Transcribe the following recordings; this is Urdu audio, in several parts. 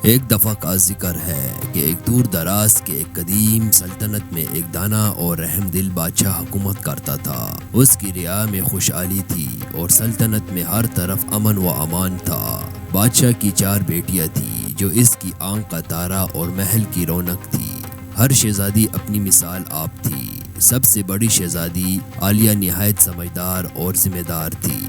ایک دفعہ کا ذکر ہے کہ ایک دور دراز کے ایک قدیم سلطنت میں ایک دانا اور رحم دل بادشاہ حکومت کرتا تھا۔ اس کی رعایا میں خوشحالی تھی اور سلطنت میں ہر طرف امن و امان تھا۔ بادشاہ کی 4 بیٹیاں تھیں جو اس کی آنکھ کا تارا اور محل کی رونق تھی۔ ہر شہزادی اپنی مثال آپ تھی۔ سب سے بڑی شہزادی عالیہ نہایت سمجھدار اور ذمہ دار تھی۔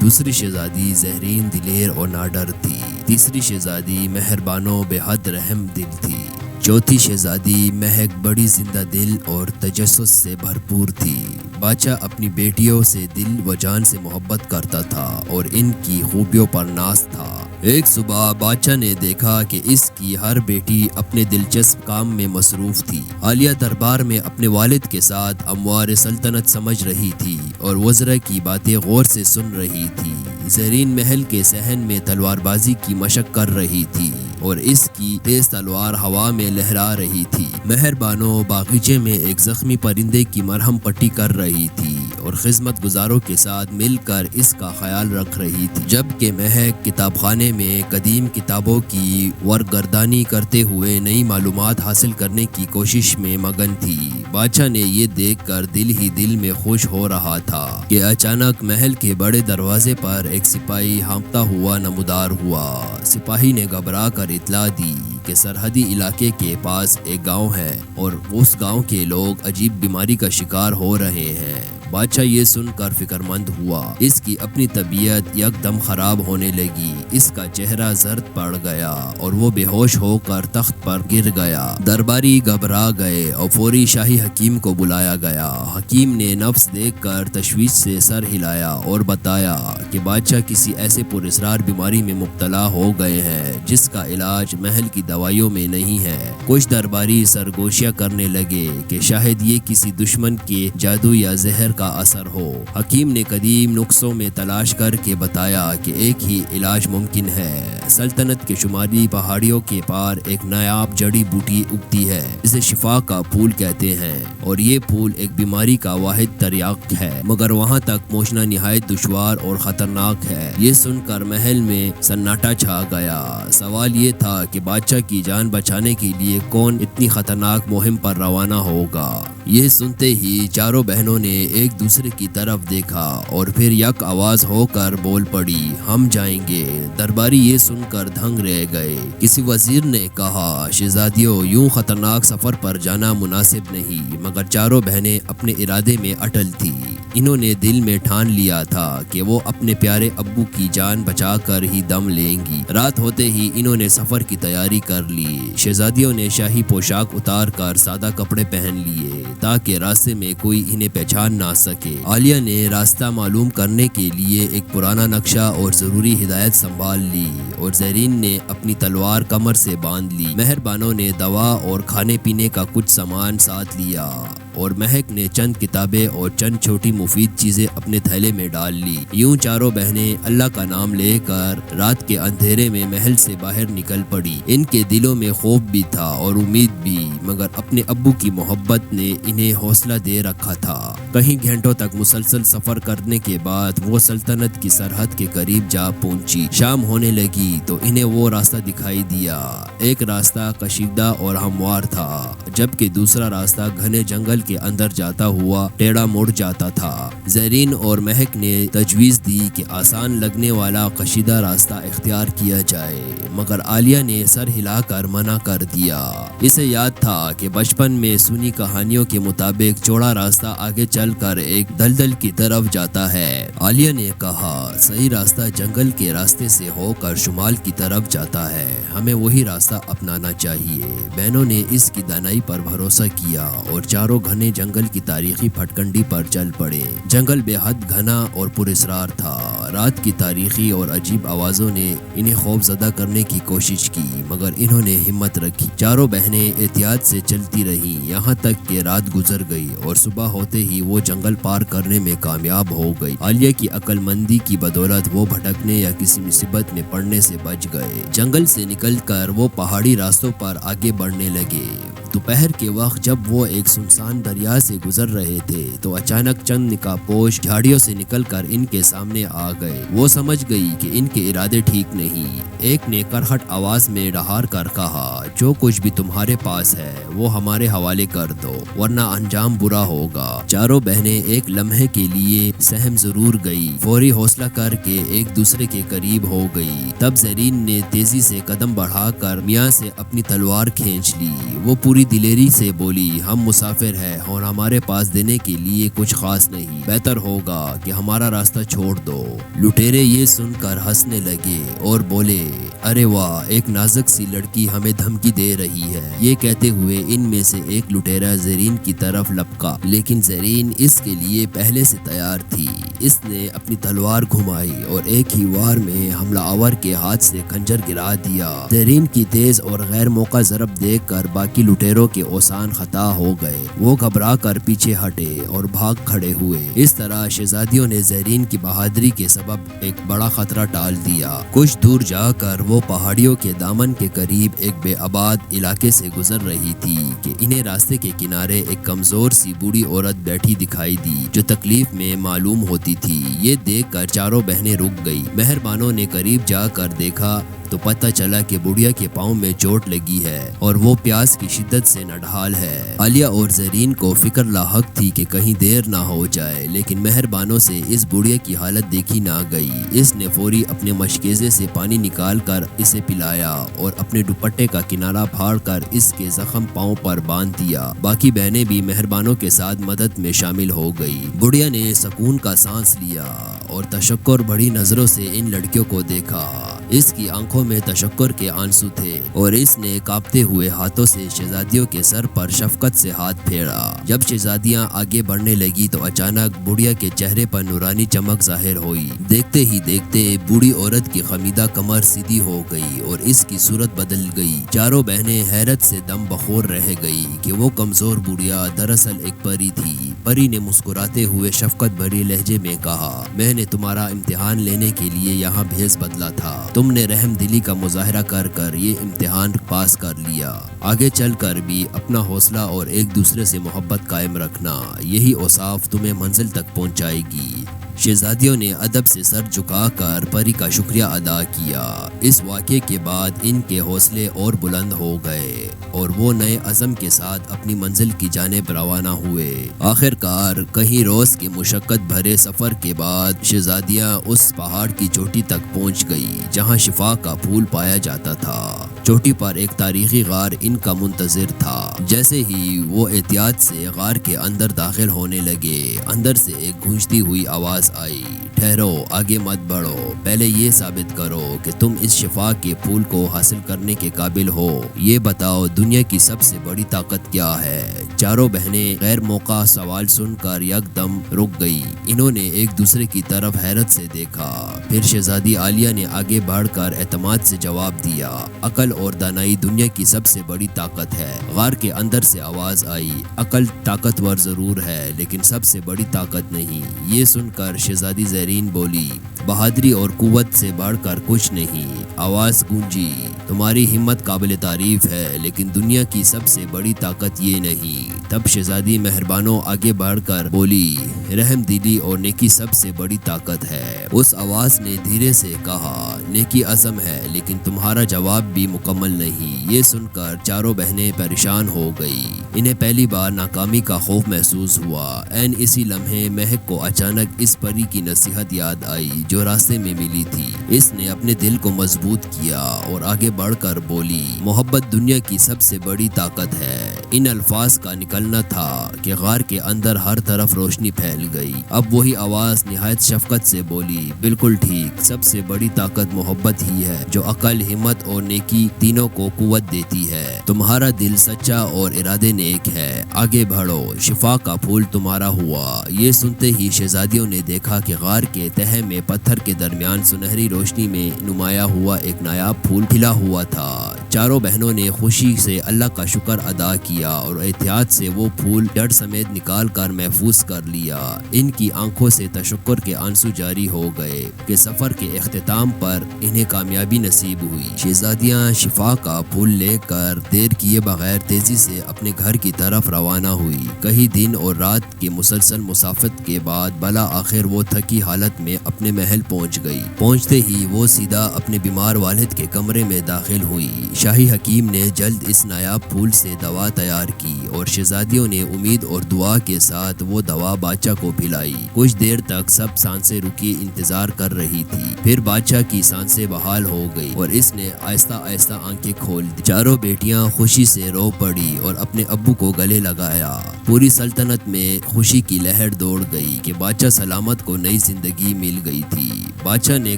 دوسری شہزادی زہرین دلیر اور ناڈر تھی۔ تیسری شہزادی مہربان و بے حد رحم دل تھی۔ چوتھی شہزادی مہک بڑی زندہ دل اور تجسس سے بھرپور تھی۔ بادشاہ اپنی بیٹیوں سے دل و جان سے محبت کرتا تھا اور ان کی خوبیوں پر ناز تھا۔ ایک صبح بادشاہ نے دیکھا کہ اس کی ہر بیٹی اپنے دلچسپ کام میں مصروف تھی۔ عالیہ دربار میں اپنے والد کے ساتھ اموار سلطنت سمجھ رہی تھی اور وزراء کی باتیں غور سے سن رہی تھی۔ زہرین محل کے صحن میں تلوار بازی کی مشق کر رہی تھی اور اس کی تیز تلوار ہوا میں لہرا رہی تھی۔ مہربانو باغیچے میں ایک زخمی پرندے کی مرہم پٹی کر رہی تھی اور خدمت گزاروں کے ساتھ مل کر اس کا خیال رکھ رہی تھی، جبکہ مہک کتاب خانے میں قدیم کتابوں کی ورگردانی کرتے ہوئے نئی معلومات حاصل کرنے کی کوشش میں مگن تھی۔ بادشاہ نے یہ دیکھ کر دل ہی دل میں خوش ہو رہا تھا کہ اچانک محل کے بڑے دروازے پر ایک سپاہی ہانپتا ہوا نمودار ہوا۔ سپاہی نے گھبرا کر اطلاع دی کہ سرحدی علاقے کے پاس ایک گاؤں ہے اور اس گاؤں کے لوگ عجیب بیماری کا شکار ہو رہے ہیں۔ بادشاہ یہ سن کر فکر مند ہوا۔ اس کی اپنی طبیعت یک دم خراب ہونے لگی۔ اس کا چہرہ زرد پڑ گیا اور وہ بے ہوش ہو کر تخت پر گر گیا۔ درباری گھبرا گئے اور فوری شاہی حکیم کو بلایا گیا۔ حکیم نے نبض دیکھ کر تشویش سے سر ہلایا اور بتایا کہ بادشاہ کسی ایسے پراسرار بیماری میں مبتلا ہو گئے ہیں جس کا علاج محل کی دوائیوں میں نہیں ہے۔ کچھ درباری سرگوشیاں کرنے لگے کہ شاید یہ کسی دشمن کے جادو یا زہر کا اثر ہو۔ حکیم نے قدیم نسخوں میں تلاش کر کے بتایا کہ ایک ہی علاج ممکن ہے۔ سلطنت کے شمالی پہاڑیوں کے پار ایک نایاب جڑی بوٹی اگتی ہے جسے شفا کا پھول کہتے ہیں اور یہ پھول ایک بیماری کا واحد تریاق ہے، مگر وہاں تک پہنچنا نہایت دشوار اور خطرناک ہے۔ یہ سن کر محل میں سناٹا چھا گیا۔ سوال یہ تھا کہ بادشاہ کی جان بچانے کے لیے کون اتنی خطرناک مہم پر روانہ ہوگا۔ یہ سنتے ہی چاروں بہنوں نے ایک دوسرے کی طرف دیکھا اور پھر یک آواز ہو کر بول پڑی، ہم جائیں گے۔ درباری یہ سن کر دھنگ رہ گئے۔ کسی وزیر نے کہا، شہزادیوں، یوں خطرناک سفر پر جانا مناسب نہیں، مگر چاروں بہنیں اپنے ارادے میں اٹل تھی۔ انہوں نے دل میں ٹھان لیا تھا کہ وہ اپنے پیارے ابو کی جان بچا کر ہی دم لیں گی۔ رات ہوتے ہی انہوں نے سفر کی تیاری کر لی۔ شہزادیوں نے شاہی پوشاک اتار کر سادہ کپڑے پہن لیے تاکہ راستے میں کوئی انہیں پہچان نہ سکے۔ عالیہ نے راستہ معلوم کرنے کے لیے ایک پرانا نقشہ اور ضروری ہدایت سنبھال لی اور زہرین نے اپنی تلوار کمر سے باندھ لی۔ مہربانوں نے دوا اور کھانے پینے کا کچھ سامان ساتھ لیا اور مہک نے چند کتابیں اور چند چھوٹی مفید چیزیں اپنے تھیلے میں ڈال لی۔ یوں چاروں بہنیں اللہ کا نام لے کر رات کے اندھیرے میں محل سے باہر نکل پڑی۔ ان کے دلوں میں خوف بھی تھا اور امید بھی، مگر اپنے ابو کی محبت نے انہیں حوصلہ دے رکھا تھا۔ کئی گھنٹوں تک مسلسل سفر کرنے کے بعد وہ سلطنت کی سرحد کے قریب جا پہنچی۔ شام ہونے لگی تو انہیں وہ راستہ دکھائی دیا۔ ایک راستہ کشیدہ اور ہموار تھا، جبکہ دوسرا راستہ گھنے جنگل کے اندر جاتا ہوا ٹیڑھا مڑ جاتا تھا۔ زہرین اور مہک نے تجویز دی کہ آسان لگنے والا کشیدہ راستہ اختیار کیا جائے، مگر عالیہ نے سر ہلا کر منع کر دیا۔ اسے یاد تھا کہ بچپن میں سنی کہانیوں کے مطابق چوڑا راستہ آگے چل کر ایک دلدل کی طرف جاتا ہے۔ عالیہ نے کہا، صحیح راستہ جنگل کے راستے سے ہو کر شمال کی طرف جاتا ہے، ہمیں وہی راستہ اپنانا چاہیے۔ بہنوں نے اس کی دانائی پر بھروسہ کیا اور چاروں گھنے جنگل کی تاریخی پھٹکنڈی پر چل پڑے۔ جنگل بے حد گھنا اور پراسرار تھا۔ رات کی تاریخی اور عجیب آوازوں نے انہیں خوف زدہ کرنے کی کوشش کی، مگر انہوں نے ہمت رکھی۔ چاروں بہنیں احتیاط سے چلتی رہیں، یہاں تک کہ رات گزر گئی اور صبح ہوتے ہی وہ جنگل پار کرنے میں کامیاب ہو گئی۔ عالیہ کی عقل مندی کی بدولت وہ بھٹکنے یا کسی مصیبت میں پڑنے سے بچ گئے۔ جنگل سے نکل کر وہ پہاڑی راستوں پر آگے بڑھنے لگے۔ دوپہر کے وقت جب وہ ایک سنسان دریا سے گزر رہے تھے تو اچانک چند نقاب پوش جھاڑیوں سے نکل کر ان کے سامنے آ گئے۔ وہ سمجھ گئی کہ ان کے ارادے ٹھیک نہیں۔ ایک نے کرہٹ آواز میں ڈہار کر کہا، جو کچھ بھی تمہارے پاس ہے وہ ہمارے حوالے کر دو ورنہ انجام برا ہوگا۔ چاروں بہنیں ایک لمحے کے لیے سہم ضرور گئی، فوری حوصلہ کر کے ایک دوسرے کے قریب ہو گئی۔ تب زرین نے تیزی سے قدم بڑھا کر میاں سے اپنی تلوار کھینچ لی۔ وہ پوری دلیری سے بولی، ہم مسافر ہیں اور ہمارے پاس دینے کے لیے کچھ خاص نہیں، بہتر ہوگا کہ ہمارا راستہ چھوڑ دو۔ لٹیرے یہ سن کر ہنسنے لگے اور بولے، ارے واہ، ایک نازک سی لڑکی ہمیں دھمکی دے رہی ہے۔ یہ کہتے ہوئے ان میں سے ایک لٹیرا زرین کی طرف لپکا، لیکن زرین اس کے لیے پہلے سے تیار تھی۔ اس نے اپنی تلوار گھمائی اور ایک ہی وار میں حملہ آور کے ہاتھ سے خنجر گرا دیا۔ زرین کی تیز اور غیر موقع ضرب دیکھ کر باقی لٹیروں کے اوسان خطا ہو گئے۔ وہ گھبرا کر پیچھے ہٹے اور بھاگ کھڑے ہوئے۔ اس طرح شہزادیوں نے زرین کی بہادری کے سبب ایک بڑا خطرہ ٹال دیا۔ کچھ دور جا کر وہ پہاڑیوں کے دامن کے قریب ایک بے آباد علاقے سے گزر رہی تھی کہ انہیں راستے کے کنارے ایک کمزور سی بوڑھی عورت بیٹھی دکھائی دی جو تکلیف میں معلوم ہوتی تھی۔ یہ دیکھ کر چاروں بہنیں رک گئی۔ مہربانوں نے قریب جا کر دیکھا تو پتہ چلا کہ بڑھیا کے پاؤں میں چوٹ لگی ہے اور وہ پیاس کی شدت سے نڈھال ہے۔ عالیہ اور زرین کو فکر لاحق تھی کہ کہیں دیر نہ ہو جائے، لیکن مہربانوں سے اس بڑھیا کی حالت دیکھی نہ گئی۔ اس نے فوری اپنے مشکیزے سے پانی نکال کر اسے پلایا اور اپنے دوپٹے کا کنارہ پھاڑ کر اس کے زخم پاؤں پر باندھ دیا۔ باقی بہنیں بھی مہربانوں کے ساتھ مدد میں شامل ہو گئی۔ بڑھیا نے سکون کا سانس لیا اور تشکر بڑی نظروں سے ان لڑکیوں کو دیکھا۔ اس کی آنکھوں میں تشکر کے آنسو تھے اور اس نے کانپتے ہوئے ہاتھوں سے شہزادیوں کے سر پر شفقت سے ہاتھ پھیرا۔ جب شہزادیاں آگے بڑھنے لگی تو اچانک بڑھیا کے چہرے پر نورانی چمک ظاہر ہوئی۔ دیکھتے ہی دیکھتے بوڑھی عورت کی خمیدہ کمر سیدھی ہو گئی اور اس کی صورت بدل گئی۔ چاروں بہنیں حیرت سے دم بخور رہ گئی کہ وہ کمزور بڑھیا دراصل ایک پری تھی۔ پری نے مسکراتے ہوئے شفقت بھری لہجے میں کہا، میں نے تمہارا امتحان لینے کے لیے یہاں بھیس بدلا تھا۔ تم نے رحم دلی کا مظاہرہ کر کر یہ امتحان پاس کر لیا۔ آگے چل کر بھی اپنا حوصلہ اور ایک دوسرے سے محبت قائم رکھنا، یہی اوصاف تمہیں منزل تک پہنچائے گی۔ شہزادیوں نے ادب سے سر جھکا کر پری کا شکریہ ادا کیا۔ اس واقعے کے بعد ان کے حوصلے اور بلند ہو گئے اور وہ نئے عزم کے ساتھ اپنی منزل کی جانب روانہ ہوئے۔ آخر کار کہیں روز کے مشقت بھرے سفر کے بعد شہزادیاں اس پہاڑ کی چوٹی تک پہنچ گئی جہاں شفا کا پھول پایا جاتا تھا۔ چوٹی پر ایک تاریخی غار ان کا منتظر تھا۔ جیسے ہی وہ احتیاط سے غار کے اندر داخل ہونے لگے، اندر سے ایک گونجتی ہوئی آواز آئی، ٹھہرو، آگے مت بڑھو، پہلے یہ ثابت کرو کہ تم اس شفا کے پھول کو حاصل کرنے کے قابل ہو۔ یہ بتاؤ، دنیا کی سب سے بڑی طاقت کیا ہے؟ چاروں بہنیں غیر موقع سوال سن کر یک دم رک گئی۔ انہوں نے ایک دوسرے کی طرف حیرت سے دیکھا۔ پھر شہزادی عالیہ نے آگے بڑھ کر اعتماد سے جواب دیا، عقل اور دانائی دنیا کی سب سے بڑی طاقت ہے۔ غار کے اندر سے آواز آئی، عقل طاقتور ضرور ہے لیکن سب سے بڑی طاقت نہیں۔ یہ سن کر شہزادی زرین بولی، بہادری اور قوت سے بڑھ کر کچھ نہیں۔ آواز گونجی، تمہاری ہمت قابل تعریف ہے لیکن دنیا کی سب سے بڑی طاقت یہ نہیں۔ تب شہزادی مہربانوں آگے بڑھ کر بولی، رحم دلی اور نیکی سب سے بڑی طاقت ہے۔ اس آواز نے دھیرے سے کہا، نیکی عزم ہے لیکن تمہارا جواب بھی مکمل نہیں۔ یہ سن کر چاروں بہنیں پریشان ہو گئی۔ انہیں پہلی بار ناکامی کا خوف محسوس ہوا۔ عین اسی لمحے مہک کو اچانک اس پری کی نصیحت یاد آئی جو راستے میں ملی تھی۔ اس نے اپنے دل کو مضبوط کیا اور آگے بڑھ کر بولی، محبت دنیا کی سب سے بڑی طاقت ہے۔ ان الفاظ کا نکلنا تھا کہ غار کے اندر ہر طرف روشنی پھیل گئی۔ اب وہی آواز نہایت شفقت سے بولی، بالکل ٹھیک، سب سے بڑی طاقت محبت ہی ہے جو عقل، ہمت اور نیکی تینوں کو قوت دیتی ہے۔ تمہارا دل سچا اور ارادے نیک ہے، آگے بڑھو، شفا کا پھول تمہارا ہوا۔ یہ سنتے ہی شہزادیوں نے دیکھا کہ غار کے تہہ میں پتھر کے درمیان سنہری روشنی میں نمایاں ہوا ایک نایاب پھول کھلا ہوا تھا۔ چاروں بہنوں نے خوشی سے اللہ کا شکر ادا کیا اور احتیاط سے وہ پھول جڑ سمیت نکال کر محفوظ کر لیا۔ ان کی آنکھوں سے تشکر کے آنسو جاری ہو گئے کہ سفر کے اختتام پر انہیں کامیابی نصیب ہوئی۔ شہزادیاں شفا کا پھول لے کر دیر کیے بغیر تیزی سے اپنے گھر کی طرف روانہ ہوئی۔ کئی دن اور رات کی مسلسل مسافت کے بعد بلا آخر وہ تھکی حالت میں اپنے محل پہنچ گئی۔ پہنچتے ہی وہ سیدھا اپنے بیمار والد کے کمرے میں داخل ہوئی۔ شاہی حکیم نے جلد اس نایاب پھول سے دوا تیار کی اور شہزادیوں نے امید اور دعا کے ساتھ وہ دوا بادشاہ کو پلائی۔ کچھ دیر تک سب سانسیں رکی انتظار کر رہی تھی، پھر بادشاہ کی سانسیں بحال ہو گئی اور اس نے آہستہ آہستہ آنکھیں کھول دی۔ چاروں بیٹیاں خوشی سے رو پڑی اور اپنے ابو کو گلے لگایا۔ پوری سلطنت میں خوشی کی لہر دوڑ گئی کہ بادشاہ سلامت کو نئی زندگی مل گئی تھی۔ بادشاہ نے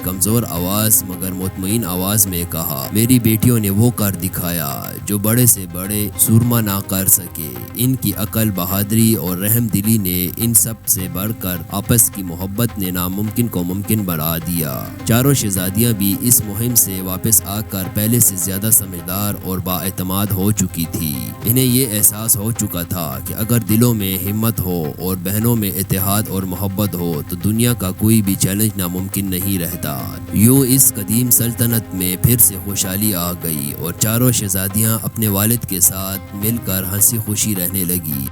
کمزور آواز مگر مطمئن آواز میں کہا، میری بیٹیوں نے وہ کر دکھایا جو بڑے سے بڑے سورما نہ کر سکے۔ ان کی عقل، بہادری اور رحم دلی نے ان سب سے بڑھ کر آپس کی محبت نے ناممکن کو ممکن بنا دیا۔ چاروں شہزادیاں بھی اس مہم سے واپس آ کر پہلے سے زیادہ سمجھدار اور بااعتماد ہو چکی تھی۔ انہیں یہ احساس ہو چکا تھا کہ اگر دلوں میں ہمت ہو اور بہنوں میں اتحاد اور محبت ہو تو دنیا کا کوئی بھی چیلنج ناممکن نہیں رہتا۔ یوں اس قدیم سلطنت میں پھر سے خوشحالی آ گئی اور چاروں شہزادیاں اپنے والد کے ساتھ مل کر ہنسی خوشی رہنے لگی۔